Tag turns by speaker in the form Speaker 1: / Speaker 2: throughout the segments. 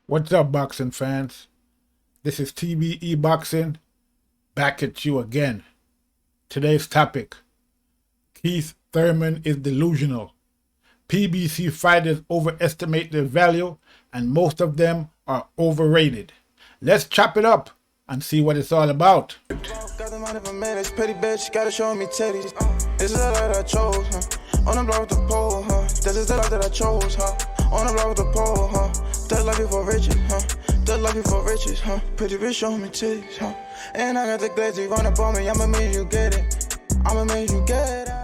Speaker 1: What's up, boxing fans? This is TBE Boxing, back at you again. Today's topic: Keith Thurman is delusional. PBC fighters overestimate their value, and most of them are overrated. Let's chop it up and see what it's all about.
Speaker 2: Got the money for minutes, pretty bitch, gotta show me titties. This is the life that I chose, huh? On the block with the pole, huh? This is the life that I chose, huh? On the block with the pole, huh? That life before riches, huh? That life before riches, huh? Pretty bitch, show me titties, huh? And I got the glazy run up on me, I'ma make you get it. I'ma make you get it.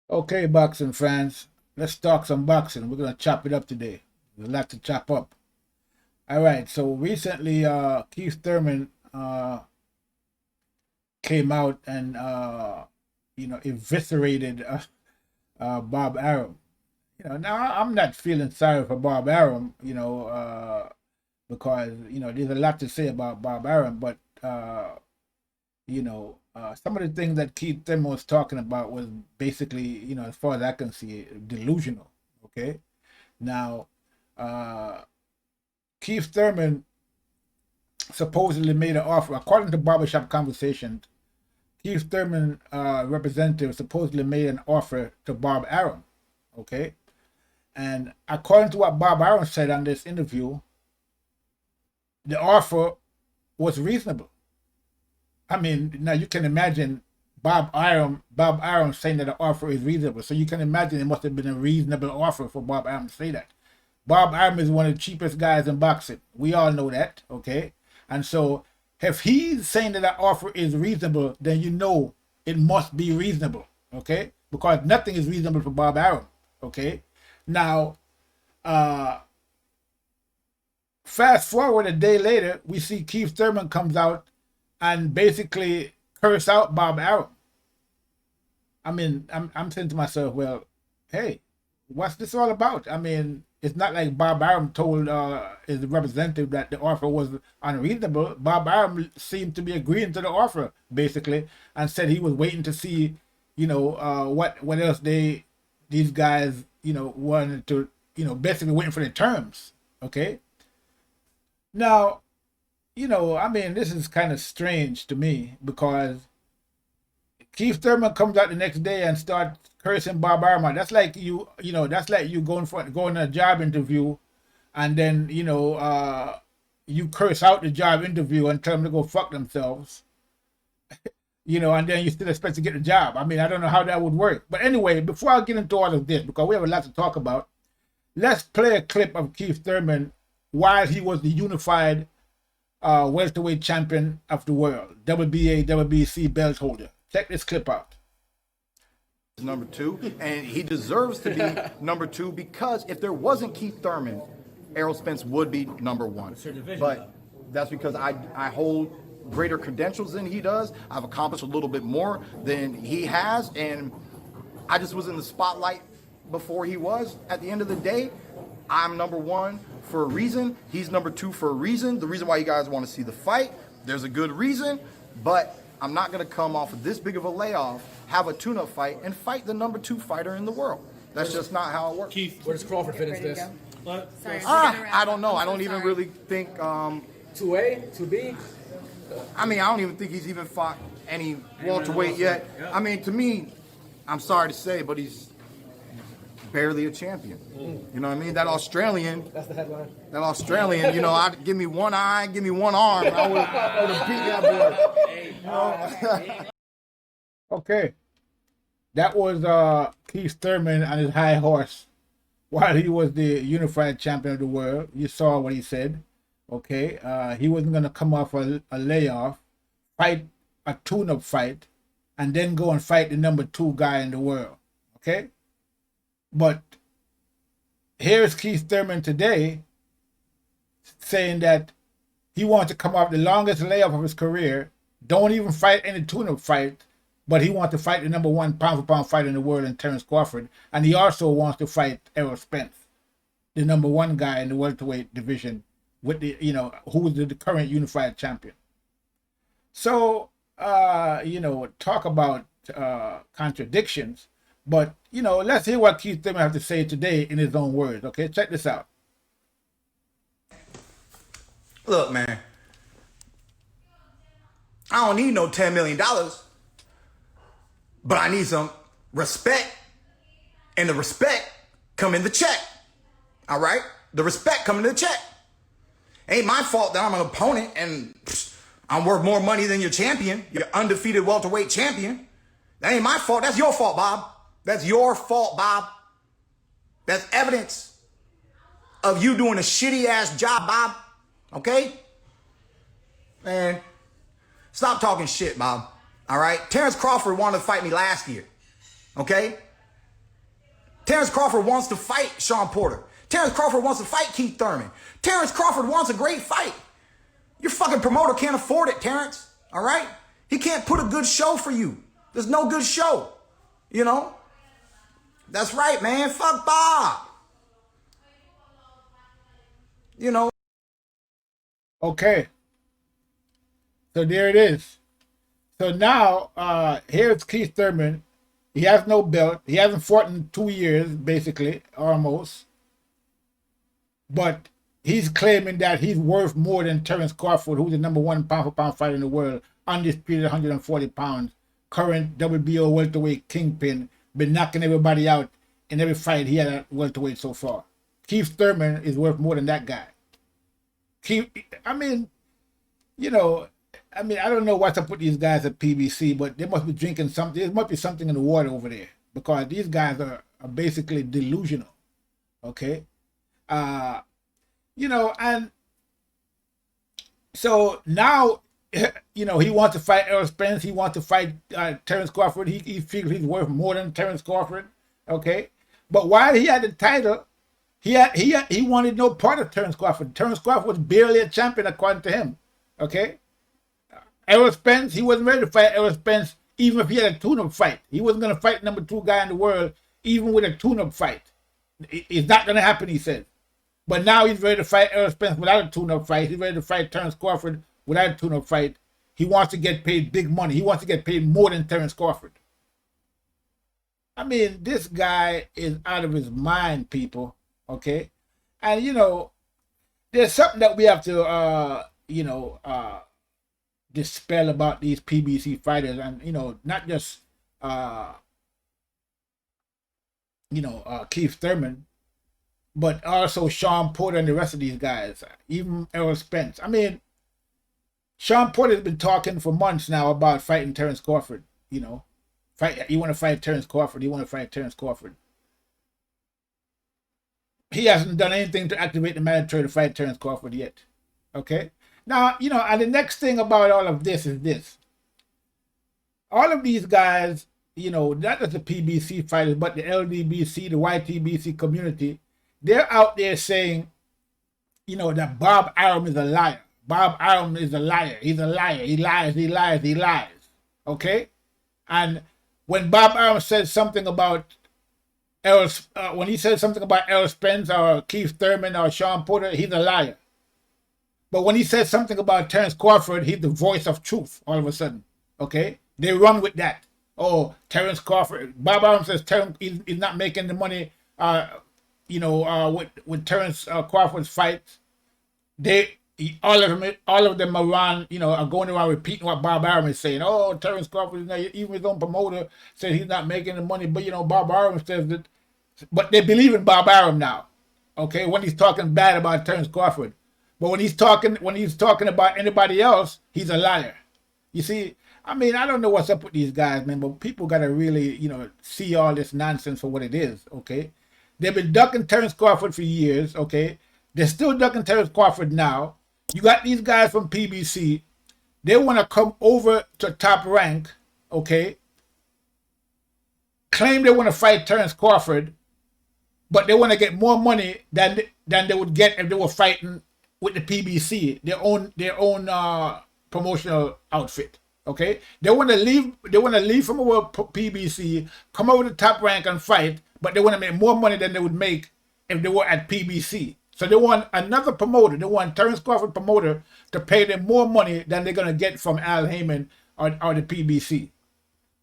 Speaker 1: Okay, boxing fans, let's talk some boxing. We're gonna chop it up today. There's a lot to chop up. All right, so recently, Keith Thurman came out and eviscerated Bob Arum. Now I'm not feeling sorry for Bob Arum, because there's a lot to say about Bob Arum, but some of the things that Keith Thurman was talking about was basically, as far as I can see, delusional. Okay, now Keith Thurman supposedly made an offer, according to Barbershop Conversations. Keith Thurman representative supposedly made an offer to Bob Arum. Okay, and according to what Bob Arum said on this interview, the offer was reasonable. I mean, now you can imagine Bob Arum saying that the offer is reasonable. So you can imagine it must have been a reasonable offer for Bob Arum to say that. Bob Arum is one of the cheapest guys in boxing. We all know that, okay? And so if he's saying that the offer is reasonable, then you know it must be reasonable, okay? Because nothing is reasonable for Bob Arum, okay? Now, fast forward a day later, we see Keith Thurman comes out and basically curse out Bob Arum. I mean, I'm saying to myself, well, hey, what's this all about? I mean, it's not like Bob Arum told his representative that the offer was unreasonable. Bob Arum seemed to be agreeing to the offer, basically, and said he was waiting to see, what else these guys, wanted to, basically waiting for the terms, okay? Now, I mean, this is kind of strange to me because Keith Thurman comes out the next day and starts cursing Bob Arum. That's like you going on a job interview, and then you curse out the job interview and tell them to go fuck themselves, and then you still expect to get the job. I mean, I don't know how that would work. But anyway, before I get into all of this, because we have a lot to talk about, let's play a clip of Keith Thurman while he was the unified welterweight champion of the world, WBA, WBC belt holder. Check this clip out.
Speaker 3: Number two, and he deserves to be number two because if there wasn't Keith Thurman, Errol Spence would be number one. But that's because I hold greater credentials than he does. I've accomplished a little bit more than he has, and I just was in the spotlight before he was. At the end of the day, I'm number one for a reason. He's number two for a reason. The reason why you guys want to see the fight, there's a good reason, but I'm not going to come off of this big of a layoff, have a tune-up fight, and fight the number two fighter in the world. That's just not how it works.
Speaker 4: Keith, where does Crawford fit into this?
Speaker 5: What? Sorry,
Speaker 3: I don't know. I don't even really think...
Speaker 4: 2A, 2B?
Speaker 3: I mean, I don't even think he's even fought any welterweight yet. I mean, to me, I'm sorry to say, but he's barely a champion. You know what I mean? That Australian...
Speaker 4: That's the headline.
Speaker 3: That Australian, I'd give me one eye, give me one arm, I would have beat that boy.
Speaker 1: Okay, that was Keith Thurman on his high horse while he was the unified champion of the world. You saw what he said. Okay, he wasn't going to come off a layoff, fight a tune-up fight, and then go and fight the number two guy in the world. Okay, but here's Keith Thurman today saying that he wants to come off the longest layoff of his career, don't even fight any tune-up fight, but he wants to fight the number one pound-for-pound fighter in the world in Terrence Crawford, and he also wants to fight Errol Spence, the number one guy in the welterweight division, with the who is the current unified champion. So talk about contradictions, but let's hear what Keith Thurman has to say today in his own words. Okay, check this out.
Speaker 5: Look, man, I don't need no $10 million, but I need some respect, and the respect come in the check. All right? The respect come in the check. Ain't my fault that I'm an opponent and I'm worth more money than your champion, your undefeated welterweight champion. That ain't my fault. That's your fault, Bob. That's your fault, Bob. That's evidence of you doing a shitty ass job, Bob. Okay? Man, stop talking shit, Bob. All right? Terrence Crawford wanted to fight me last year. Okay? Terrence Crawford wants to fight Sean Porter. Terrence Crawford wants to fight Keith Thurman. Terrence Crawford wants a great fight. Your fucking promoter can't afford it, Terrence. All right? He can't put a good show for you. There's no good show. You know? That's right, man. Fuck Bob. You know.
Speaker 1: Okay. So there it is. So now, here's Keith Thurman. He has no belt. He hasn't fought in 2 years, basically, almost. But he's claiming that he's worth more than Terence Crawford, who's the #1 pound-for-pound fighter in the world, undisputed 140 pounds, current WBO welterweight kingpin, been knocking everybody out in every fight he had at welterweight so far. Keith Thurman is worth more than that guy. I mean, you know, I don't know what's up with these guys at PBC, but they must be drinking something. There must be something in the water over there, because these guys are basically delusional. Okay? You know, and so now, you know, he wants to fight Errol Spence. He wants to fight Terence Crawford. He figures he's worth more than Terence Crawford. Okay? But while he had the title, he wanted no part of Terence Crawford. Terence Crawford was barely a champion according to him. Okay? Errol Spence, he wasn't ready to fight Errol Spence even if he had a tune-up fight. He wasn't going to fight #2 guy in the world even with a tune-up fight. It's not going to happen, he said. But now he's ready to fight Errol Spence without a tune-up fight. He's ready to fight Terence Crawford without a tune-up fight. He wants to get paid big money. He wants to get paid more than Terence Crawford. I mean, this guy is out of his mind, people. Okay? And, you know, there's something that we have to, dispel about these PBC fighters, and, you know, not just, Keith Thurman, but also Sean Porter and the rest of these guys, even Errol Spence. I mean, Sean Porter has been talking for months now about fighting Terence Crawford. You know, you want to fight Terence Crawford. You want to fight Terence Crawford. He hasn't done anything to activate the mandatory to fight Terence Crawford yet. Okay. Now, you know, and the next thing about all of this is this. All of these guys, you know, not just the PBC fighters, but the LDBC, the YTBC community, they're out there saying, you know, that Bob Arum is a liar. Bob Arum is a liar. He's a liar. He lies, he lies, he lies. Okay? And when Bob Arum says something about when he says something about Errol Spence or Keith Thurman or Sean Porter, he's a liar. But when he says something about Terence Crawford, he's the voice of truth all of a sudden. Okay? They run with that. Oh, Terence Crawford. Bob Arum says Terence is not making the money, with Terence Crawford's fights. All of them are around, you know, are going around repeating what Bob Arum is saying. Oh, Terence Crawford is not, even his own promoter said he's not making the money, but, you know, Bob Arum says that. But they believe in Bob Arum now. Okay? When he's talking bad about Terence Crawford. But when he's talking about anybody else, he's a liar. You see, I mean, I don't know what's up with these guys, man, but people gotta really, you know, see all this nonsense for what it is, okay? They've been ducking Terence Crawford for years, okay? They're still ducking Terence Crawford now. You got these guys from PBC. They want to come over to Top Rank, okay? Claim they want to fight Terence Crawford, but they want to get more money than they would get if they were fighting with the PBC, their own promotional outfit. Okay, they want to leave from our PBC, come over to Top Rank and fight, but they want to make more money than they would make if they were at PBC. So they want another promoter. They want Terence Crawford promoter to pay them more money than they're gonna get from Al Heyman or the PBC.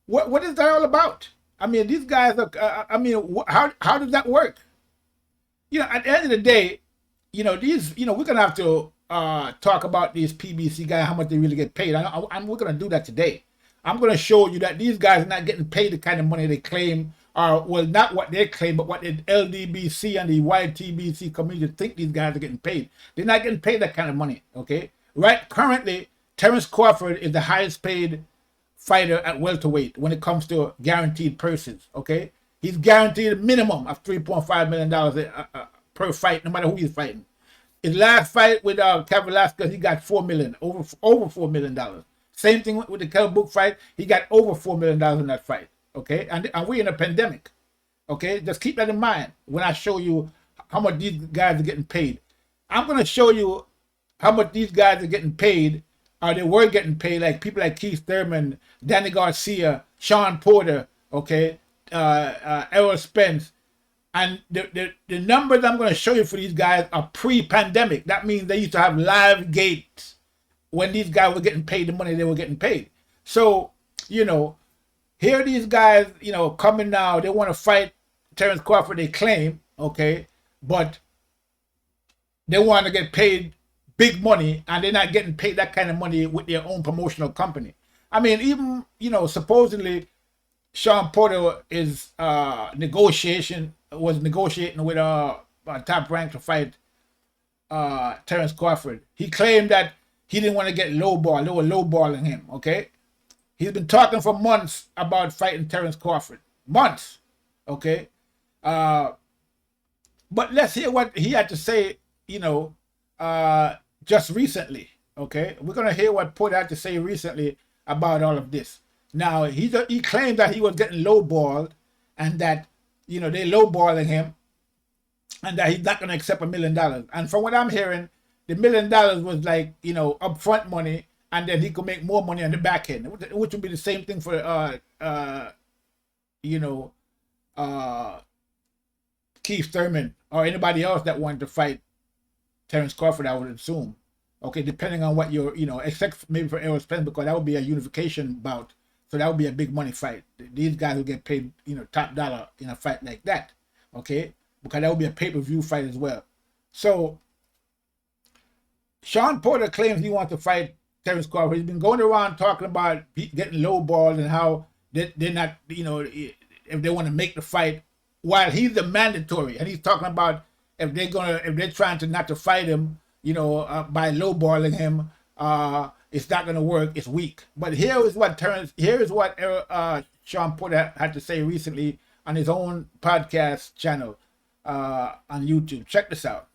Speaker 1: What is that all about? I mean, these guys are. How does that work? You know, at the end of the day, you know, we're gonna have to talk about these PBC guys, how much they really get paid. We're going to do that today. I'm going to show you that these guys are not getting paid the kind of money they claim, or, well, not what they claim, but what the LDBC and the YTBC community think these guys are getting paid. They're not getting paid that kind of money, okay? Right, currently, Terrence Crawford is the highest paid fighter at welterweight when it comes to guaranteed purses, okay? He's guaranteed a minimum of $3.5 million per fight, no matter who he's fighting. His last fight with Velasquez, he got $4 million, over $4 million. Same thing with the Kell Book fight. He got over $4 million in that fight. Okay, and we're in a pandemic. Okay, just keep that in mind when I show you how much these guys are getting paid. I'm going to show you how much these guys are getting paid, or they were getting paid, like people like Keith Thurman, Danny Garcia, Sean Porter, okay, Errol Spence. And the numbers I'm going to show you for these guys are pre-pandemic. That means they used to have live gates when these guys were getting paid the money they were getting paid. So, you know, here these guys, you know, coming now, they want to fight Terence Crawford, they claim, okay, but they want to get paid big money, and they're not getting paid that kind of money with their own promotional company. I mean, even, you know, supposedly Sean Porter is negotiating with Top Rank to fight Terence Crawford. He claimed that he didn't want to get lowball. They were lowballing him, okay? He's been talking for months about fighting Terence Crawford. Months, okay? But let's hear what he had to say, you know, just recently, okay? We're going to hear what Porter had to say recently about all of this. Now, he claimed that he was getting lowballed, and that, you know, they lowballing him, and that he's not going to accept $1 million. And from what I'm hearing, the $1 million was like, you know, upfront money, and then he could make more money on the back end, which would be the same thing for, you know, Keith Thurman or anybody else that wanted to fight Terence Crawford, I would assume. Okay, depending on what you're, you know, except maybe for Errol Spence, because that would be a unification bout. So that would be a big money fight. These guys will get paid, you know, top dollar in a fight like that. Okay, because that would be a pay-per-view fight as well. So Sean Porter claims he wants to fight Terence Crawford. He's been going around talking about getting lowballed and how they're not, you know, if they want to make the fight, while he's the mandatory. And he's talking about if they're trying to not to fight him, you know, by lowballing him, it's not going to work. It's weak. But here is what Sean Porter had to say recently on his own podcast channel on YouTube. Check this out.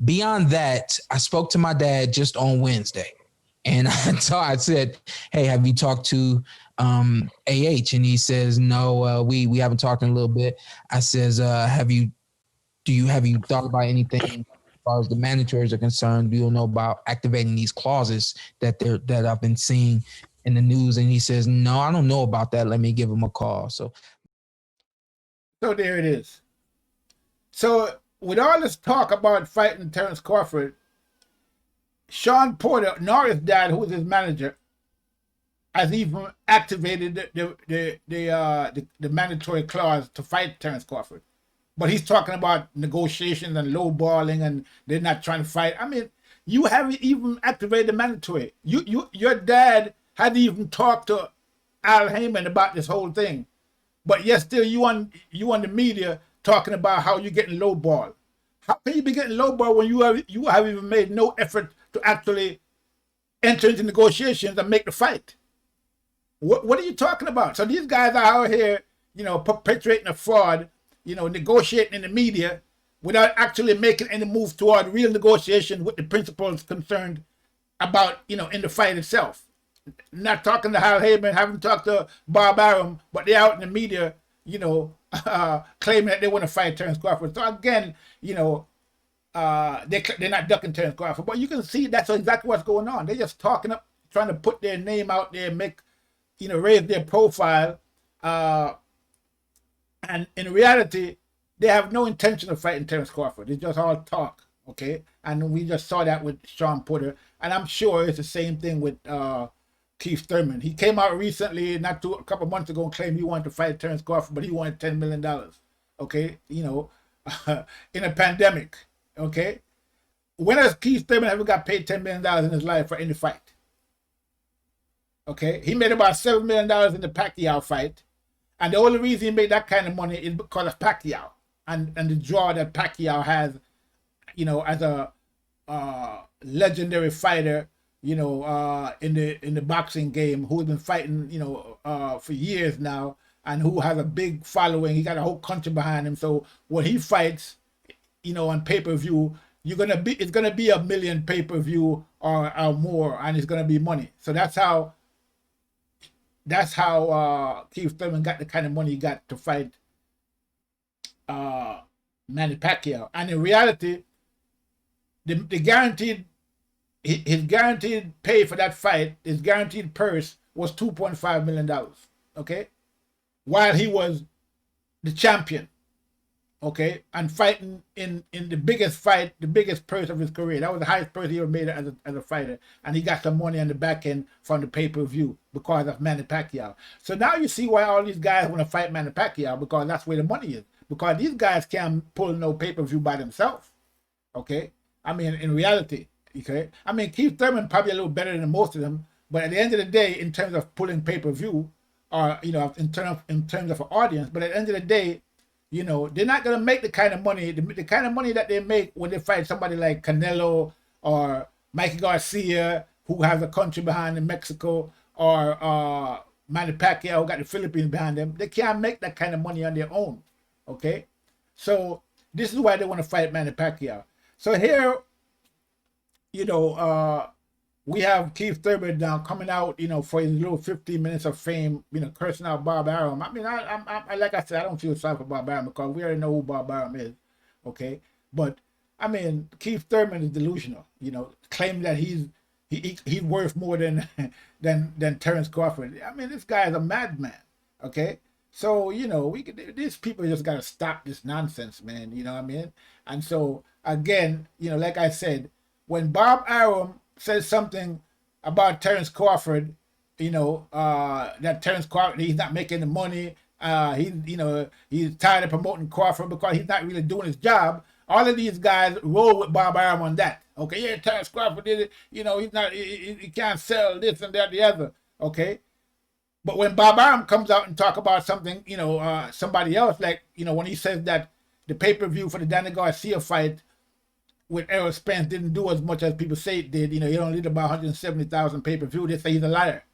Speaker 6: Beyond that, I spoke to my dad just on Wednesday, and I said, "Hey, have you talked to AH?" And he says, "No, we haven't talked in a little bit." I says, "Have you thought about anything?" As far as the mandatories are concerned, do you know about activating these clauses that I've been seeing in the news? And he says, "No, I don't know about that. Let me give him a call." So
Speaker 1: there it is. So with all this talk about fighting Terence Crawford, Sean Porter, Norris' dad, who was his manager, has even activated the mandatory clause to fight Terence Crawford. But he's talking about negotiations and lowballing, and they're not trying to fight. I mean, you haven't even activated the mandatory. Your dad hadn't even talked to Al Heyman about this whole thing, but yet still you on the media talking about how you're getting lowballed. How can you be getting lowballed when you have even made no effort to actually enter into negotiations and make the fight? What are you talking about? So these guys are out here, you know, perpetrating a fraud, you know, negotiating in the media without actually making any move toward real negotiation with the principles concerned about, you know, in the fight itself. Not talking to Al Heyman, haven't talked to Bob Arum, but they're out in the media, you know, claiming that they want to fight Terence Crawford. So again, you know, they're not ducking Terence Crawford, but you can see that's exactly what's going on. They're just talking up, trying to put their name out there, make, you know, raise their profile, and in reality, they have no intention of fighting Terence Crawford. It's just all talk, okay? And we just saw that with Sean Porter, and I'm sure it's the same thing with Keith Thurman. He came out recently, a couple months ago, and claimed he wanted to fight Terence Crawford, but he wanted $10 million, okay? You know, in a pandemic, okay? when has Keith Thurman ever got paid $10 million in his life for any fight? Okay, he made about $7 million in the Pacquiao fight, and the only reason he made that kind of money is because of Pacquiao and the draw that Pacquiao has, you know, as a legendary fighter, you know, in the boxing game, who's been fighting, you know, for years now, and who has a big following. He got a whole country behind him. So when he fights, you know, on pay-per-view, it's gonna be a million pay-per-view or more, and it's gonna be money. So that's how Keith Thurman got the kind of money he got to fight Manny Pacquiao. And in reality, the guaranteed, his guaranteed pay for that fight, his guaranteed purse was $2.5 million. Okay, while he was the champion. Okay, and fighting in the biggest fight, the biggest purse of his career. That was the highest purse he ever made as a fighter. And he got some money on the back end from the pay-per-view because of Manny Pacquiao. So now you see why all these guys want to fight Manny Pacquiao, because that's where the money is. Because these guys can't pull no pay-per-view by themselves. Okay? I mean, in reality, okay? I mean, Keith Thurman probably a little better than most of them, but at the end of the day, in terms of pulling pay-per-view, or, you know, in terms of an audience, but at the end of the day, you know, they're not going to make the kind of money that they make when they fight somebody like CARNE-LO or Mikey Garcia, who has a country behind in Mexico, or Manny Pacquiao, who got the Philippines behind them. They can't make that kind of money on their own, okay? So this is why they want to fight Manny Pacquiao. So here, you know, we have Keith Thurman now coming out, you know, for his little 15 minutes of fame, you know, cursing out Bob Arum. I mean, I like I said, I don't feel sorry for Bob Arum because we already know who Bob Arum is, okay? But I mean, Keith Thurman is delusional, you know, claiming that he's worth more than Terrence Crawford. I mean, this guy is a madman, okay? So, you know, these people just got to stop this nonsense, man, you know what I mean? And so, again, you know, like I said, when Bob Arum says something about Terence Crawford, you know, that Terence Crawford, he's not making the money, he's tired of promoting Crawford because he's not really doing his job. All of these guys roll with Bob Arum on that. Okay, yeah, Terence Crawford did it, you know, he can't sell this and that, the other, okay? But when Bob Arum comes out and talk about something, you know, somebody else, like, you know, when he says that the pay-per-view for the Danny Garcia fight with Errol Spence didn't do as much as people say it did. You know, he only did about 170,000 pay-per-view. They say he's a liar.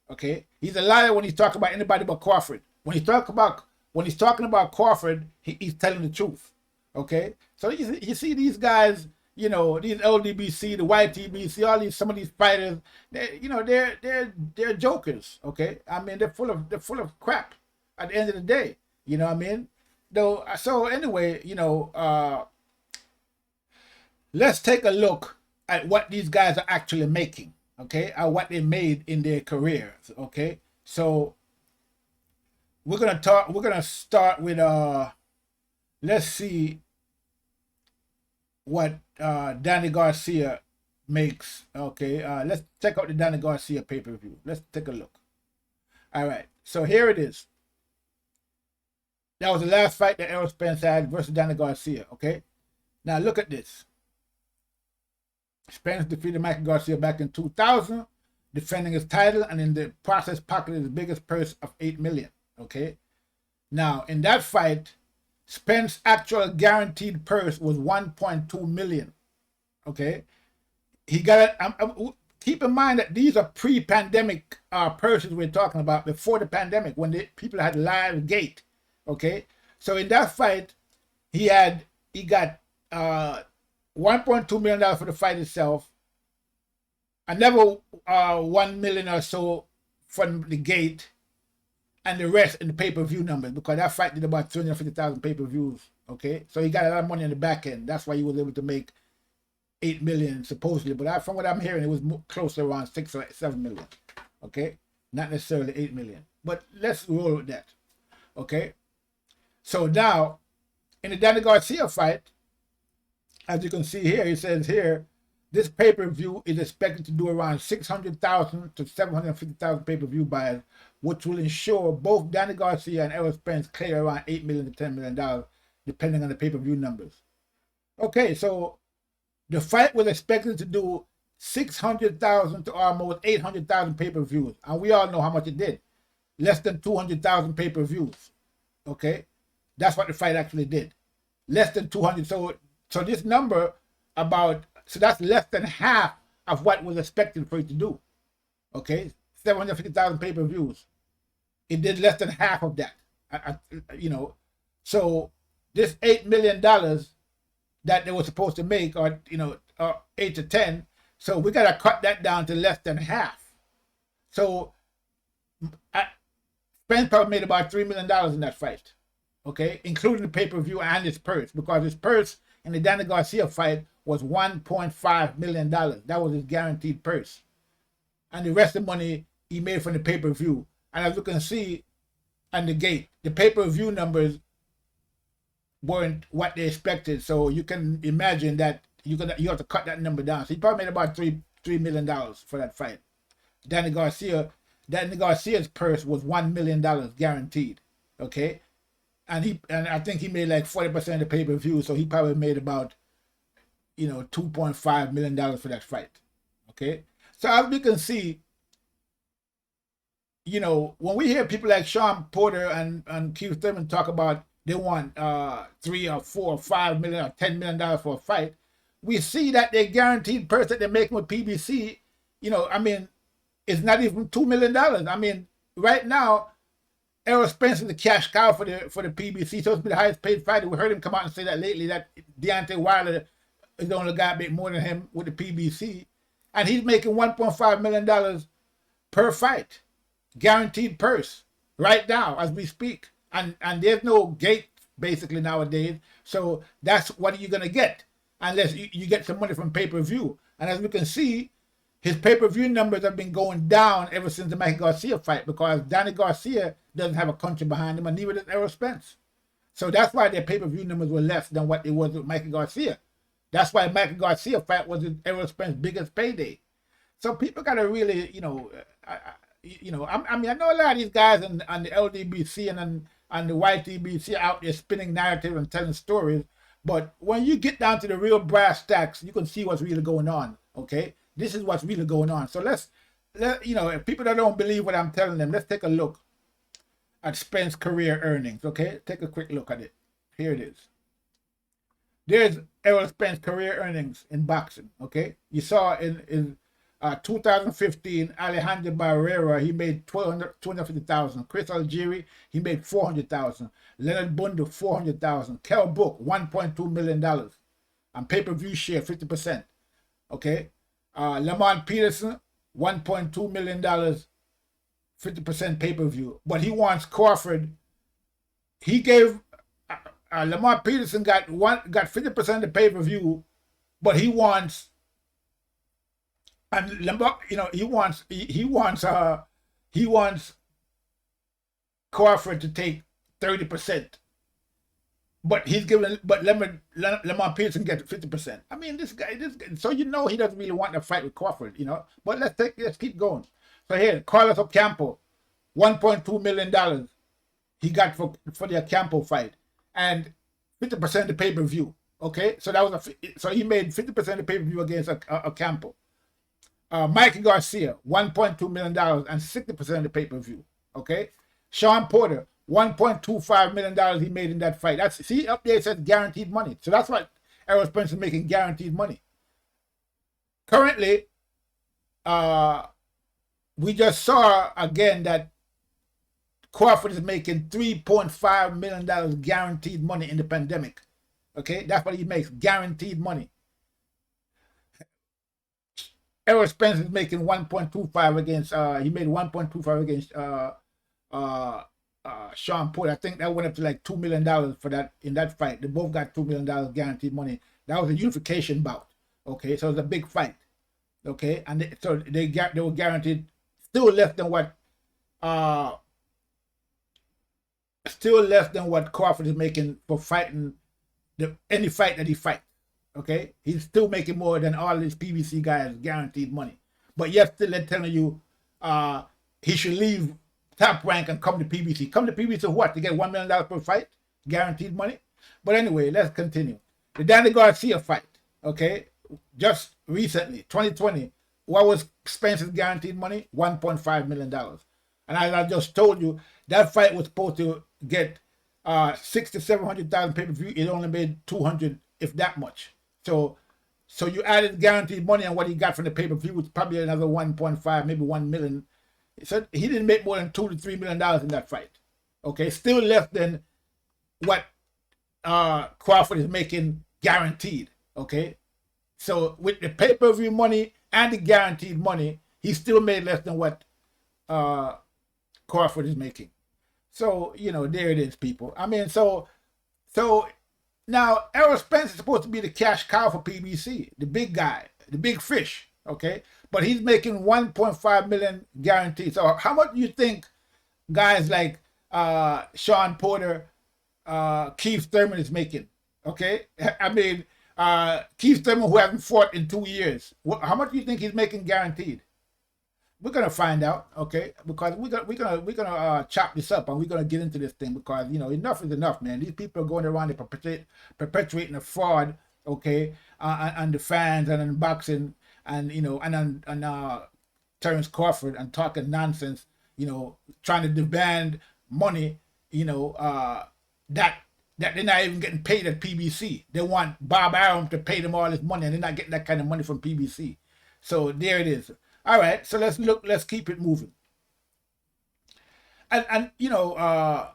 Speaker 1: Okay, he's a liar when he's talking about anybody but Crawford. When he's talking about Crawford, he's telling the truth. Okay, so you see these guys, you know, these LDBC, the YTBC, some of these fighters, they're jokers. Okay, I mean they're full of crap. At the end of the day, you know what I mean. Though, so anyway, you know. Let's take a look at what these guys are actually making, okay, or what they made in their careers, okay? So we're gonna start with let's see what Danny Garcia makes, okay? Let's check out the Danny Garcia pay-per-view. Let's take a look. All right, so here it is. That was the last fight that Errol Spence had versus Danny Garcia, okay? Now look at this. Spence defeated Mikey Garcia back in 2000, defending his title, and in the process pocketed his biggest purse of $8 million. Okay, now in that fight, Spence's actual guaranteed purse was $1.2 million. Okay, he got it. Keep in mind that these are pre-pandemic purses we're talking about, before the pandemic, when people had live gate. Okay, so in that fight, he got $1.2 million for the fight itself, another $1 million or so from the gate, and the rest in the pay-per-view numbers, because that fight did about 350,000 pay-per-views. Okay, so he got a lot of money on the back end. That's why he was able to make $8 million supposedly, but from what I'm hearing, it was closer around 6 or 7 million. Okay, not necessarily 8 million, but let's roll with that. Okay, so now in the Danny Garcia fight, as you can see here, it says here, this pay-per-view is expected to do around 600,000 to 750,000 pay-per-view buyers, which will ensure both Danny Garcia and Errol Spence clear around $8 million to $10 million, depending on the pay-per-view numbers. Okay, so The fight was expected to do 600,000 to almost 800,000 pay-per-views, and we all know how much it did. Less than 200,000 pay-per-views. Okay, that's what the fight actually did. Less than 200. So this number so that's less than half of what was expected for it to do. Okay, 750,000 pay-per-views. It did less than half of that. So this $8 million that they were supposed to make, or 8 to 10, so we gotta cut that down to less than half. So Spence probably made about $3 million in that fight, okay, including the pay-per-view and his purse, because his purse in the Danny Garcia fight was $1.5 million. That was his guaranteed purse, and the rest of the money he made from the pay-per-view. And as you can see on the gate, the pay-per-view numbers weren't what they expected. So you can imagine that you have to cut that number down. So he probably made about $3 million for that fight. Danny Garcia's purse was $1 million guaranteed. Okay, and I think he made like 40% of the pay-per-view. So he probably made about $2.5 million for that fight. Okay, so as we can see, when we hear people like Sean Porter and Keith Thurman talk about they want $3 or $4 or $5 million or $10 million for a fight, we see that their guaranteed purse that they're making with PBC, it's not even $2 million. I mean, right now, Errol Spence is the cash cow for the PBC, supposed to be the highest paid fighter. We heard him come out and say that lately, that Deontay Wilder is the only guy make more than him with the PBC, and he's making $1.5 million per fight. Guaranteed purse right now as we speak, and there's no gate basically nowadays, so that's what you're gonna get unless you get some money from pay-per-view. And as we can see, his pay-per-view numbers have been going down ever since the Mikey Garcia fight, because Danny Garcia doesn't have a country behind him, and neither does Errol Spence. So that's why their pay-per-view numbers were less than what it was with Mikey Garcia. That's why Mikey Garcia fight was Errol Spence's biggest payday. So people gotta really, I know a lot of these guys on the LDBC and the YTBC out there spinning narrative and telling stories, but when you get down to the real brass tacks, you can see what's really going on. Okay, this is what's really going on. So if people that don't believe what I'm telling them, let's take a look at Spence's career earnings. Okay, take a quick look at it. Here it is. There's Errol Spence's career earnings in boxing. Okay, you saw in 2015, Alejandro Barrera, he made $250,000. Chris Algieri, he made $400,000. Leonard Bundu, $400,000. Kell Brook, $1.2 million. And pay-per-view share, 50%. Okay. Lamont Peterson, $1.2 million, 50% pay-per-view. But he wants Crawford. He gave Lamont Peterson got 50% of the pay-per-view, but he wants. And Lamar, he wants Crawford to take 30%, but Lamar Peterson gets 50%. I mean, this guy, so he doesn't really want to fight with Crawford, But let's keep going. So here, Carlos Ocampo, $1.2 million he got for the Ocampo fight, and 50% of the pay-per-view. Okay, so so he made 50% of the pay-per-view against Ocampo. Mikey Garcia, $1.2 million and 60% of the pay-per-view. Okay. Sean Porter, $1.25 million he made in that fight. Up there it says guaranteed money. So that's what Errol Spence is making, guaranteed money. Currently, we just saw again that Crawford is making $3.5 million guaranteed money in the pandemic. Okay, that's what he makes, guaranteed money. Errol Spence is making 1.25 against. He made 1.25 against Sean Porter. I think that went up to like $2 million for that in that fight. They both got $2 million guaranteed money. That was a unification bout. Okay, so it was a big fight. Okay, and they were guaranteed still less than what Crawford is making for fighting any fight that he fights. Okay, he's still making more than all these PBC guys guaranteed money. But yet still they're telling you he should leave Top Rank and come to PBC. Come to PBC what? To get $1 million per fight? Guaranteed money? But anyway, let's continue. The Danny Garcia fight. Okay, just recently, 2020, what was Spence's guaranteed money? $1.5 million. And as I just told you, that fight was supposed to get 600,000 to 700,000 pay-per-view. It only made 200, if that much. So you added guaranteed money on what he got from the pay-per-view, which probably another 1.5, maybe 1 million. So he didn't make more than $2 to $3 million in that fight. Okay, still less than what Crawford is making guaranteed. Okay, so with the pay-per-view money and the guaranteed money, he still made less than what Crawford is making. So, you know, there it is, people. I mean, so now Errol Spence is supposed to be the cash cow for PBC, the big guy, the big fish, okay? But he's making 1.5 million guaranteed. So how much do you think guys like Sean Porter, Keith Thurman is making? Okay, I mean, Keith Thurman, who hasn't fought in 2 years, how much do you think he's making guaranteed? We're gonna find out, okay? Because we're gonna chop this up and we're gonna get into this thing, because you know, enough is enough, man. These people are going around and perpetuating a fraud, okay, and the fans and in boxing, and you know, and Terrence Crawford, and talking nonsense, you know, trying to demand money, you know, that they're not even getting paid at PBC. They want Bob Arum to pay them all this money, and they're not getting that kind of money from PBC. So there it is. All right, so let's keep it moving. And you know,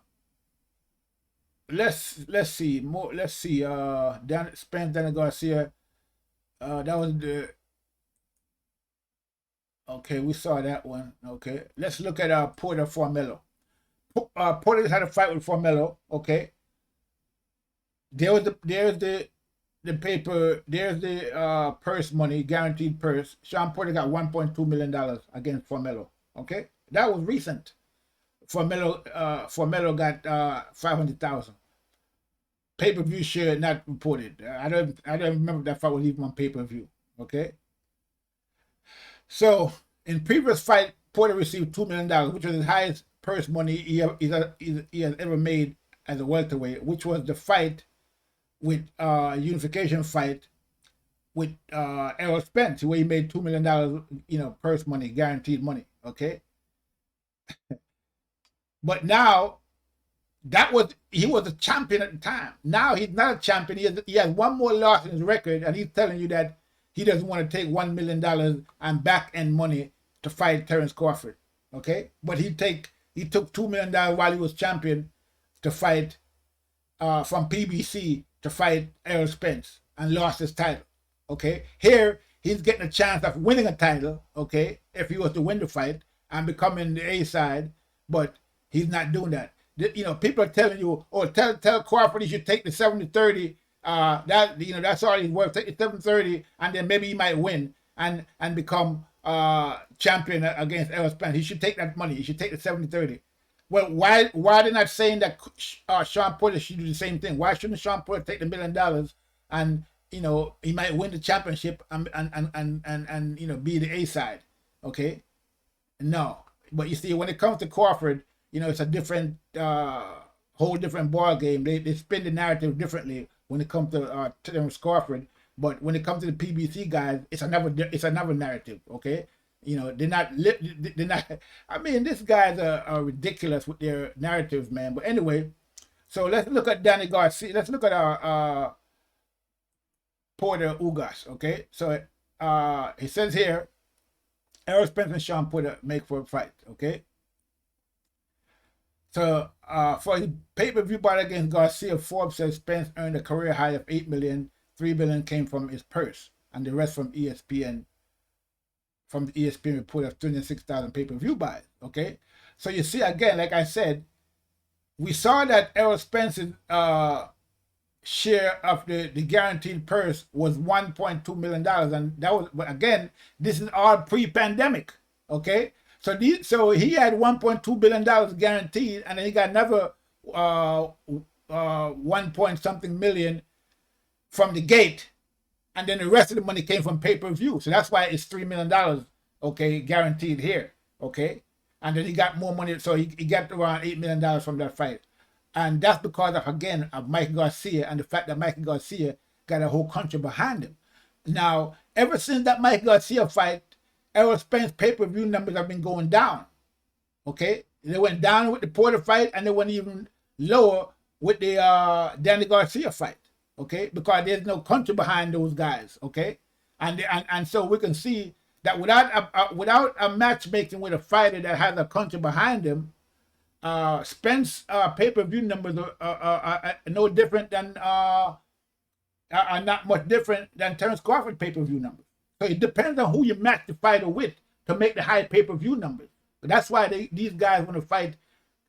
Speaker 1: let's see more. Let's see. Spence, Daniel Garcia. That was the. Okay, we saw that one. Okay, let's look at Porter Formelo. Porter had a fight with Formelo. Okay. There's the paper, there's the purse money, guaranteed purse. Sean Porter got $1.2 million against Formelo. Okay, that was recent. Formelo got 500,000. Pay-per-view share not reported. I don't remember that fight was even on pay-per-view. Okay. So in previous fight, Porter received $2 million, which was his highest purse money he has ever made as a welterweight, which was the fight with unification fight with Errol Spence, where he made $2 million, you know, purse money, guaranteed money. Okay. But now he was a champion at the time. Now he's not a champion. He has one more loss in his record, and he's telling you that he doesn't want to take $1 million and back end money to fight Terrence Crawford. Okay. But he took $2 million while he was champion to fight from PBC to fight Errol Spence, and lost his title. Okay, here he's getting a chance of winning a title. Okay, if he was to win the fight and becoming the A side, but he's not doing that. You know, people are telling you, oh, tell Crawford he should take the 70-30. That, you know, that's all he's worth. Take the 730, and then maybe he might win and become champion against Errol Spence. He should take that money. He should take the 70-30. Well, why they're not saying that Sean Porter should do the same thing? Why shouldn't Sean Porter take the $1 million and, you know, he might win the championship and you know, be the A side? Okay, no. But you see, when it comes to Crawford, you know, it's a different whole different ball game. They spin the narrative differently when it comes to Terrence Crawford. But when it comes to the PBC guys, it's another narrative. Okay. You know, they're not. I mean, these guys are ridiculous with their narratives, man. But anyway, so let's look at Danny Garcia. Let's look at our Porter Ugas. Okay, so he says here, Errol Spence and Sean Porter make for a fight. Okay, so for his pay-per-view fight against Garcia, Forbes says Spence earned a career high of $8 million. $3 million came from his purse, and the rest from ESPN. From the ESPN report of 26,000 pay-per-view buys. Okay, so you see, again, like I said, we saw that Errol Spence's share of the guaranteed purse was $1.2 million, and that was, but again, this is all pre-pandemic. Okay, so he had $1.2 billion guaranteed, and then he got another 1 point something million from the gate. And then the rest of the money came from pay-per-view. So that's why it's $3 million, okay, guaranteed here, okay? And then he got more money, so he got around $8 million from that fight. And that's because of, again, of Mike Garcia, and the fact that Mike Garcia got a whole country behind him. Now, ever since that Mike Garcia fight, Errol Spence pay-per-view numbers have been going down. Okay? They went down with the Porter fight, and they went even lower with the Danny Garcia fight. Okay? Because there's no country behind those guys. Okay? And so we can see that without a matchmaking with a fighter that has a country behind him, Spence pay-per-view numbers are no different than are not much different than Terence Crawford pay-per-view numbers. So it depends on who you match the fighter with to make the high pay-per-view numbers. But that's why these guys want to fight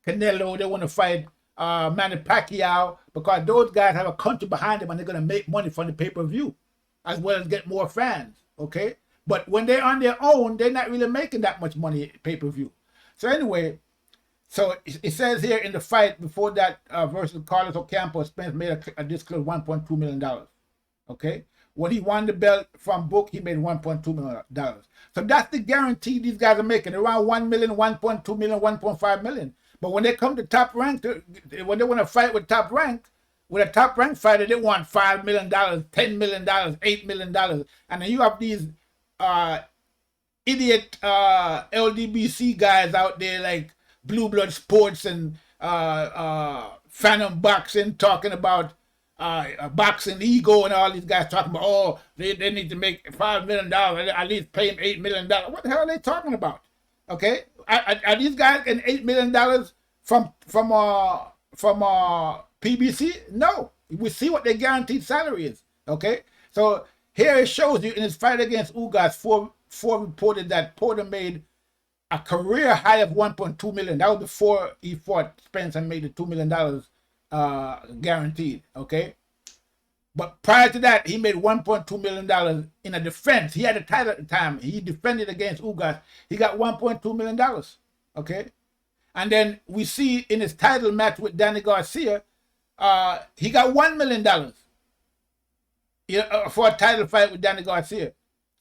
Speaker 1: CARNE-LO, they want to fight Manny Pacquiao, because those guys have a country behind them and they're going to make money from the pay-per-view as well as get more fans. Okay? But when they're on their own, they're not really making that much money pay-per-view. So anyway, so it says here in the fight before that versus Carlos Ocampo, Spence made a disclosed $1.2 million. Okay? When he won the belt from Book, he made $1.2 million. So that's the guarantee these guys are making, around 1 million, 1.2 million, 1.5 million. But when they come to top rank, when they want to fight with top rank, with a top rank fighter, they want $5 million, $10 million, $8 million. And then you have these idiot LDBC guys out there like Blue Blood Sports and Phantom Boxing talking about Boxing Ego and all these guys talking about, oh, they need to make $5 million, at least pay them $8 million. What the hell are they talking about? Okay, are these guys getting $8 million from PBC? No, we see what their guaranteed salary is. Okay, so here it shows you in his fight against Ugas, four reported that Porter made a career high of $1.2 million. That was before he fought Spence and made the $2 million guaranteed. Okay, but prior to that, he made $1.2 million in a defense. He had a title at the time. He defended against Ugas. He got $1.2 million. Okay, and then we see in his title match with Danny Garcia, he got $1 million for a title fight with Danny Garcia.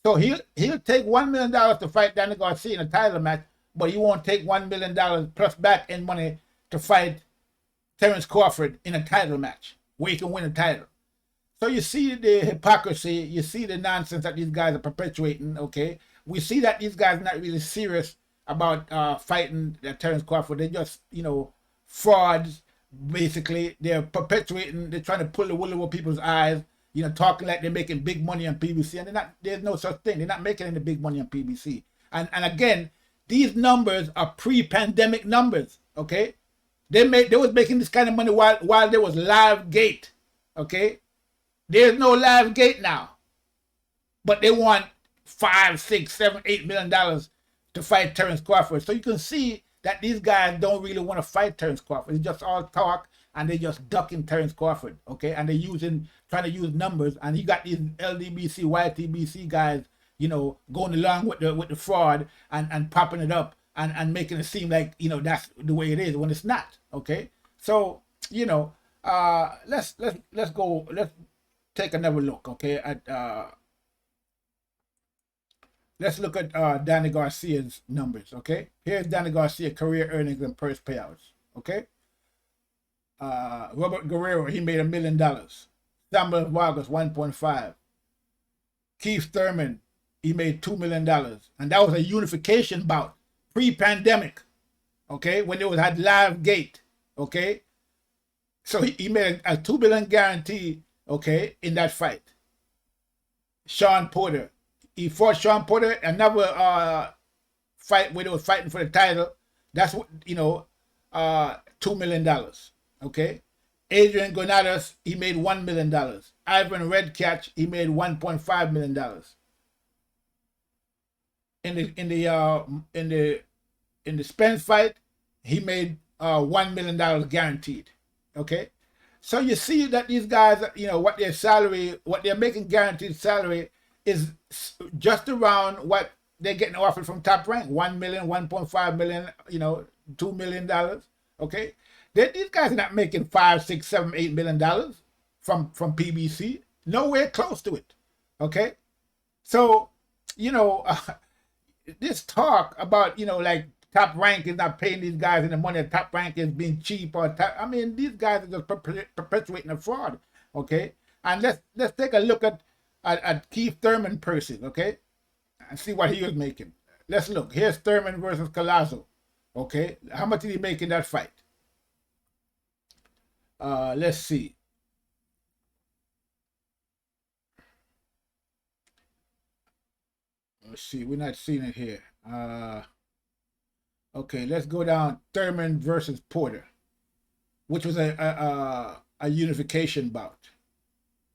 Speaker 1: So he'll take $1 million to fight Danny Garcia in a title match, but he won't take $1 million plus back end money to fight Terrence Crawford in a title match where he can win a title. So you see the hypocrisy, you see the nonsense that these guys are perpetuating. Okay, we see that these guys are not really serious about fighting Terrence Crawford. They're just, frauds. Basically, they're perpetuating. They're trying to pull the wool over people's eyes. Talking like they're making big money on PBC, and they're not. There's no such thing. They're not making any big money on PBC. And again, these numbers are pre-pandemic numbers. Okay, they was making this kind of money while there was live gate. Okay, there's no live gate now, but they want $5, $6, $7, $8 million to fight Terence Crawford. So you can see that these guys don't really want to fight Terence Crawford. It's just all talk, and they're just ducking Terence Crawford, okay? And they're trying to use numbers, and you got these LDBC, YTBC guys, going along with the fraud and popping it up and making it seem like, that's the way it is when it's not, okay? So, let's take another look, okay, at let's look at Danny Garcia's numbers, okay? Here's Danny Garcia career earnings and purse payouts, okay? Robert Guerrero, he made $1 million. Samuel Vargas, 1.5. Keith Thurman, he made $2 million. And that was a unification bout, pre-pandemic, okay? When they had live gate, okay? So he made a $2 million guarantee, okay, in that fight. Sean Porter, he fought Sean Porter, another fight where they were fighting for the title. That's what, $2 million. Okay. Adrian Granados, he made $1 million. Ivan Redcatch, he made $1.5 million. In the Spence fight, he made $1 million guaranteed. Okay. So you see that these guys, what their salary, what they're making guaranteed salary is just around what they're getting offered from Top Rank, 1 million, 1.5 million, $2 million. Okay, these guys are not making $5, $6, $7, $8 million from PBC. Nowhere close to it. Okay, so this talk about like Top Rank is not paying these guys any money, Top Rank is being cheap, these guys are just perpetuating a fraud. Okay, and let's take a look at at Keith Thurman purses, okay, and see what he was making. Let's look. Here's Thurman versus Collazo. Okay, how much did he make in that fight? Let's see. Let's see. We're not seeing it here. Okay, let's go down. Thurman versus Porter, which was a unification bout.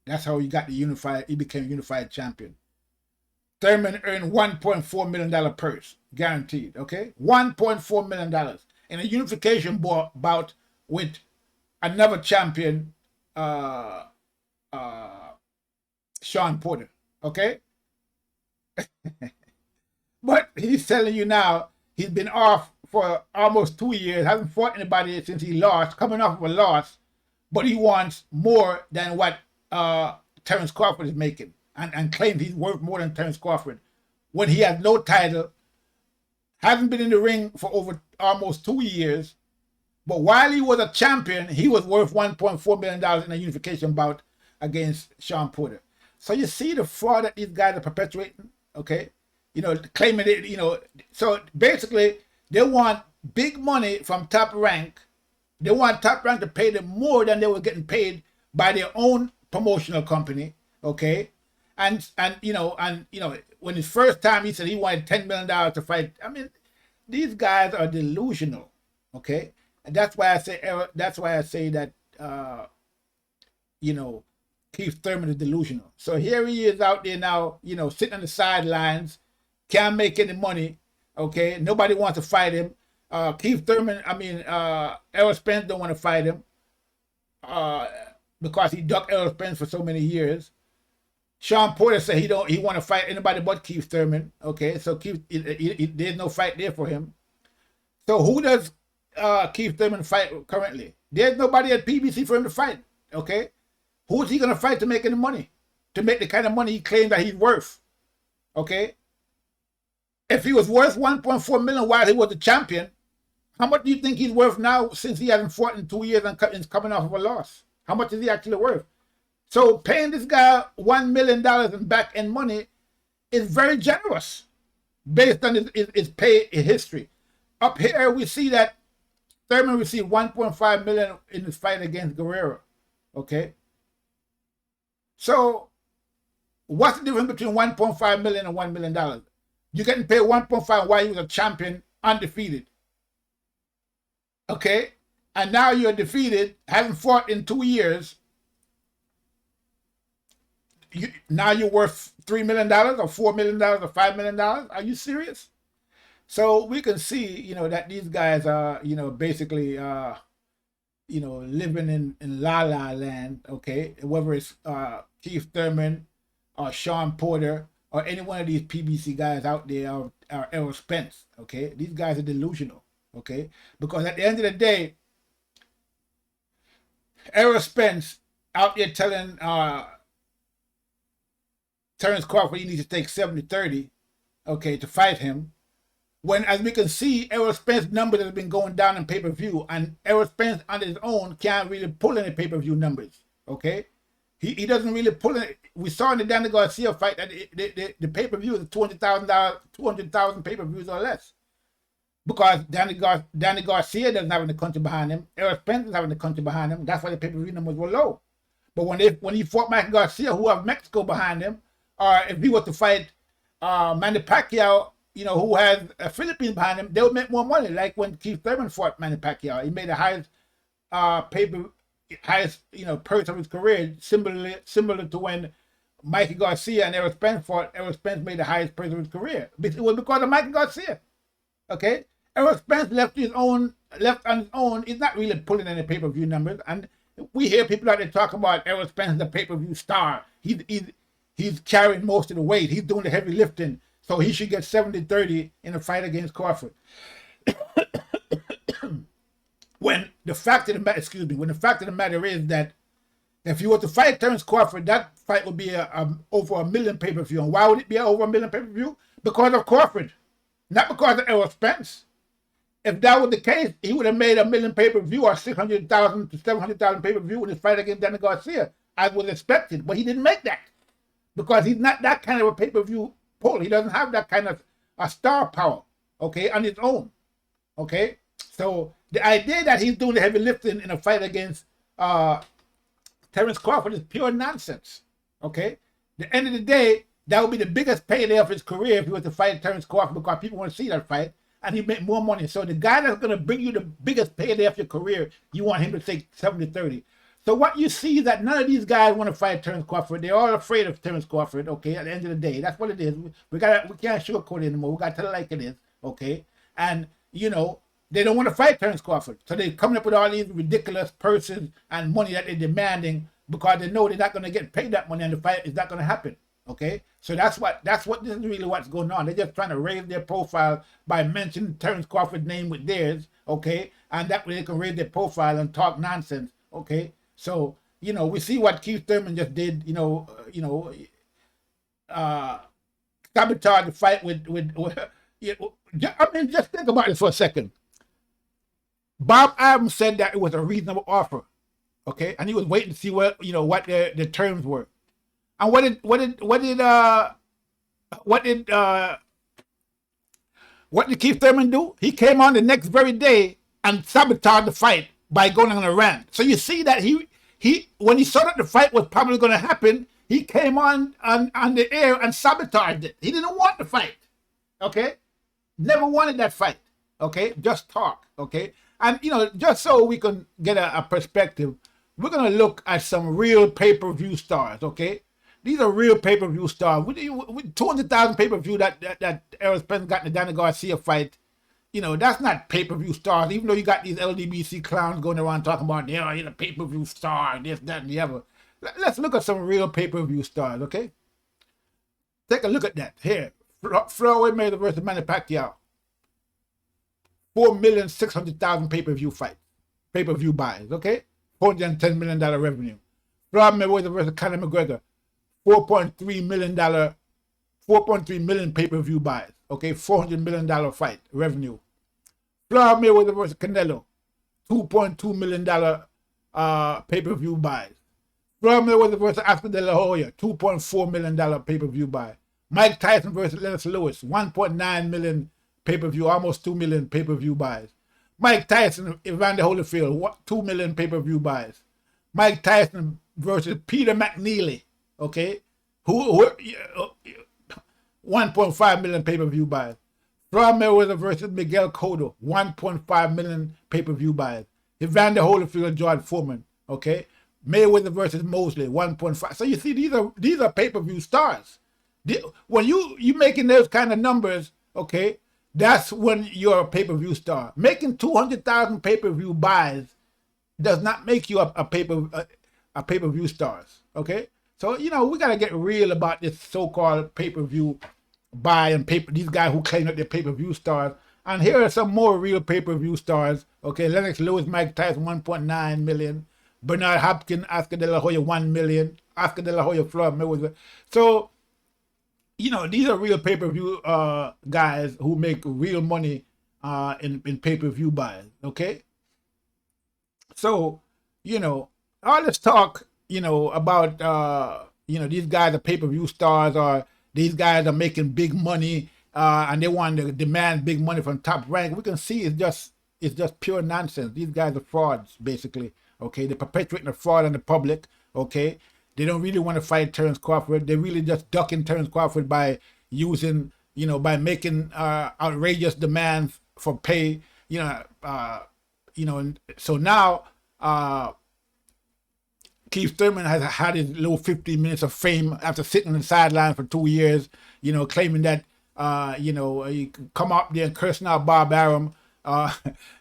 Speaker 1: That's how he got the unified. He became unified champion. Thurman earned $1.4 million purse, guaranteed. Okay, $1.4 million in a unification bout with another champion, Sean Porter. Okay, but he's telling you now he's been off for almost 2 years, hasn't fought anybody since he lost, coming off of a loss, but he wants more than what Terrence Crawford is making, and claims he's worth more than Terrence Crawford when he has no title, hasn't been in the ring for over almost 2 years. But while he was a champion, he was worth $1.4 million in a unification bout against Sean Porter. So you see the fraud that these guys are perpetuating, okay? You know, claiming it, you know. So basically, they want big money from Top Rank. They want Top Rank to pay them more than they were getting paid by their own promotional company, okay? And when his first time he said he wanted $10 million to fight. I mean, these guys are delusional, okay? And that's why I say that Keith Thurman is delusional. So here he is out there now, sitting on the sidelines, can't make any money, okay? Nobody wants to fight him. Keith Thurman, Errol Spence don't want to fight him because he ducked Errol Spence for so many years. Sean Porter said he want to fight anybody but Keith Thurman, okay? So there's no fight there for him. So who does Keith Thurman fight currently? There's nobody at PBC for him to fight, okay? Who's he gonna fight to make any money? To make the kind of money he claimed that he's worth, okay? If he was worth $1.4 million while he was a champion, how much do you think he's worth now since he hasn't fought in 2 years and is coming off of a loss? How much is he actually worth? So paying this guy $1 million in back-end money is very generous based on his pay history. Up here, we see that Thurman received $1.5 million in his fight against Guerrero, okay? So what's the difference between $1.5 million and $1 million? You're getting paid $1.5 while he was a champion, undefeated, okay? And now you're defeated, haven't fought in 2 years. Now you're worth $3 million or $4 million or $5 million? Are you serious? So we can see, that these guys are, basically, living in La La Land, okay? Whether it's Keith Thurman or Sean Porter or any one of these PBC guys out there or Errol Spence, okay? These guys are delusional, okay? Because at the end of the day, Errol Spence out there telling Terrence Crawford he needs to take 70-30, okay, to fight him. When, as we can see, Errol Spence's numbers have been going down in pay-per-view, and Errol Spence on his own can't really pull any pay-per-view numbers, okay? He doesn't really pull it. We saw in the Danny Garcia fight that the pay-per-view is $200,000 pay-per-views or less. Because Danny Garcia doesn't have any country behind him. Errol Spence doesn't have any country behind him. That's why the pay-per-view numbers were low. But when he fought Mike Garcia, who have Mexico behind him, or if he was to fight Manny Pacquiao, who has Philippines behind him, they would make more money. Like when Keith Thurman fought Manny Pacquiao, he made the highest purse of his career, similar to when Mikey Garcia and Errol Spence fought. Errol Spence made the highest purse of his career. It was because of Mikey Garcia. Okay, Errol Spence left on his own. He's not really pulling any pay-per-view numbers, and we hear people out there talk about Errol Spence, the pay-per-view star. He's carrying most of the weight. He's doing the heavy lifting. So he should get 70-30 in a fight against Crawford. When the fact of the matter is that if you were to fight Terence Crawford, that fight would be over $1 million pay-per-view. And why would it be over $1 million pay-per-view? Because of Crawford, not because of Errol Spence. If that was the case, he would have made $1 million pay-per-view or 600,000 to 700,000 pay-per-view in his fight against Danny Garcia, as was expected. But he didn't make that. because he's not that kind of a pay-per-view pull. He doesn't have that kind of a star power, okay, on his own, okay? So the idea that he's doing the heavy lifting in a fight against Terrence Crawford is pure nonsense, okay? At the end of the day, that would be the biggest payday of his career if he was to fight Terrence Crawford, because people want to see that fight and he'd make more money. So the guy that's going to bring you the biggest payday of your career, you want him to take 70-30. So what you see is that none of these guys want to fight Terrence Crawford. They're all afraid of Terrence Crawford, okay, at the end of the day. That's what it is. We can't sugarcoat it anymore. We got to tell it like it is, okay? And, you know, they don't want to fight Terrence Crawford. So they're coming up with all these ridiculous purses and money that they're demanding because they know they're not going to get paid that money and the fight is not going to happen. Okay, so that's what this is really what's going on. They're just trying to raise their profile by mentioning Terrence Crawford's name with theirs, okay, and that way they can raise their profile and talk nonsense, okay. So you know, we see what Keith Thurman just did. Sabotage the fight with I mean, just think about this for a second. Bob Arum said that it was a reasonable offer, okay, and he was waiting to see what the terms were. And what did Keith Thurman do? He came on the next very day and sabotaged the fight by going on a rant. So you see that he when he saw that the fight was probably going to happen, he came on the air and sabotaged it. He didn't want the fight, okay? Never wanted that fight, okay? Just talk, okay? And just so we can get a perspective, we're gonna look at some real pay-per-view stars, okay? These are real pay-per-view stars. With 200,000 pay-per-view that Errol Spence got in the Danny Garcia fight, that's not pay-per-view stars. Even though you got these LDBC clowns going around talking about, he's a pay-per-view star, this, that, and the other. Let's look at some real pay-per-view stars, okay? Take a look at that. Here, Floyd Mayweather versus Manny Pacquiao. 4,600,000 pay-per-view fights, pay-per-view buys, okay? $410 million revenue. Floyd Mayweather versus Conor McGregor. $4.3 million pay-per-view buys. Okay, $400 million fight revenue. Floyd Mayweather versus CARNE-LO, $2.2 million pay-per-view buys. Floyd Mayweather versus Oscar De La Hoya, $2.4 million pay-per-view buy. Mike Tyson versus Lennox Lewis, $1.9 million pay-per-view, almost $2 million pay-per-view buys. Mike Tyson, Evander Holyfield, $2 million pay-per-view buys. Mike Tyson versus Peter McNeely. Okay, who 1.5 million pay-per-view buys. Floyd Mayweather versus Miguel Cotto, 1.5 million pay-per-view buys. Evander Holyfield, George Foreman, okay. Mayweather versus Mosley, 1.5. So you see, these are pay-per-view stars. When you making those kind of numbers, okay, that's when you're a pay-per-view star. Making 200,000 pay-per-view buys does not make you a pay-per-view stars, okay. So, we got to get real about this so-called pay-per-view buy and these guys who claim that they're pay-per-view stars. And here are some more real pay-per-view stars. Okay, Lennox Lewis, Mike Tyson, 1.9 million. Bernard Hopkins, Oscar De La Hoya, 1 million. Oscar De La Hoya, Floyd Mayweather. So, these are real pay-per-view guys who make real money in pay-per-view buys, okay? So, all this talk about these guys are pay-per-view stars, or these guys are making big money and they want to demand big money from Top Rank. We can see it's just pure nonsense. These guys are frauds, basically. Okay, they're perpetuating a fraud on the public. Okay, they don't really want to fight Terence Crawford. They're really just ducking Terence Crawford by using, by making outrageous demands for pay. So now. Keith Thurman has had his little 15 minutes of fame after sitting on the sideline for 2 years, claiming that, he come up there and cursing out Bob Arum.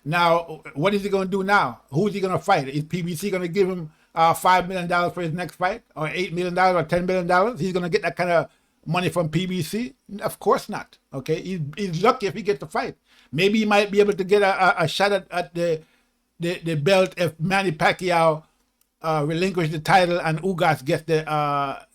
Speaker 1: Now, what is he going to do now? Who is he going to fight? Is PBC going to give him $5 million for his next fight, or $8 million or $10 million? He's going to get that kind of money from PBC? Of course not. Okay, he's lucky if he gets the fight. Maybe he might be able to get a shot at the belt if Manny Pacquiao relinquish the title and Ugas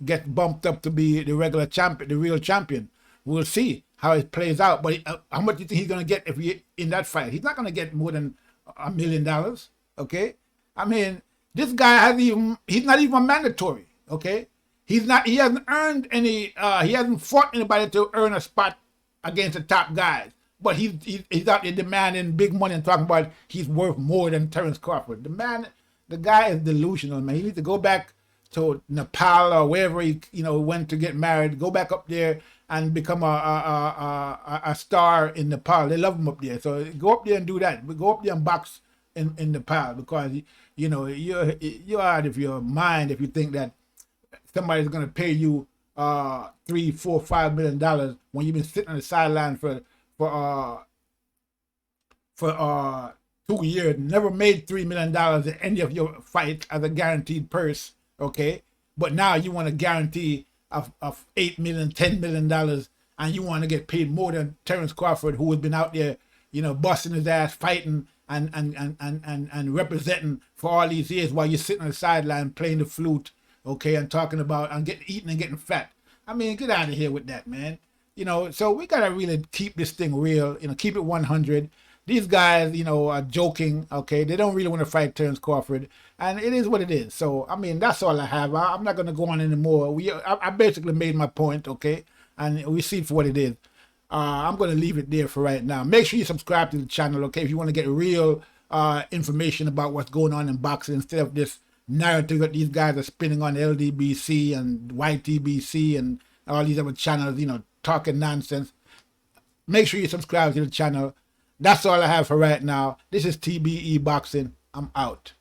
Speaker 1: gets bumped up to be the regular champion, the real champion. We'll see how it plays out. But how much do you think he's going to get if he in that fight? He's not going to get more than $1 million. Okay, I mean, this guy he's not even mandatory. Okay, He's not. He hasn't earned any. He hasn't fought anybody to earn a spot against the top guys. But he's out there demanding big money and talking about he's worth more than Terrence Crawford. The guy is delusional, man. He needs to go back to Nepal or wherever he went to get married. Go back up there and become a star in Nepal. They love him up there. So go up there and do that. Go up there and box in Nepal, because you're out of your mind if you think that somebody's gonna pay you $3, $4, $5 million when you've been sitting on the sideline for 2 years, never made $3 million in any of your fights as a guaranteed purse, okay? But now you want a guarantee of $8 million, $10 million, and you want to get paid more than Terence Crawford, who has been out there, busting his ass, fighting and representing for all these years while you're sitting on the sideline playing the flute, okay, and talking about and eating and getting fat. I mean, get out of here with that, man. So we gotta really keep this thing real, keep it 100. These guys, are joking, okay? They don't really want to fight Terence Crawford, and it is what it is. So, I mean, that's all I have. I'm not gonna go on anymore. I basically made my point, okay? And we see it for what it is. I'm gonna leave it there for right now. Make sure you subscribe to the channel, okay? If you want to get real information about what's going on in boxing instead of this narrative that these guys are spinning on LDBC and YTBC and all these other channels, talking nonsense. Make sure you subscribe to the channel. That's all I have for right now. This is TBE Boxing. I'm out.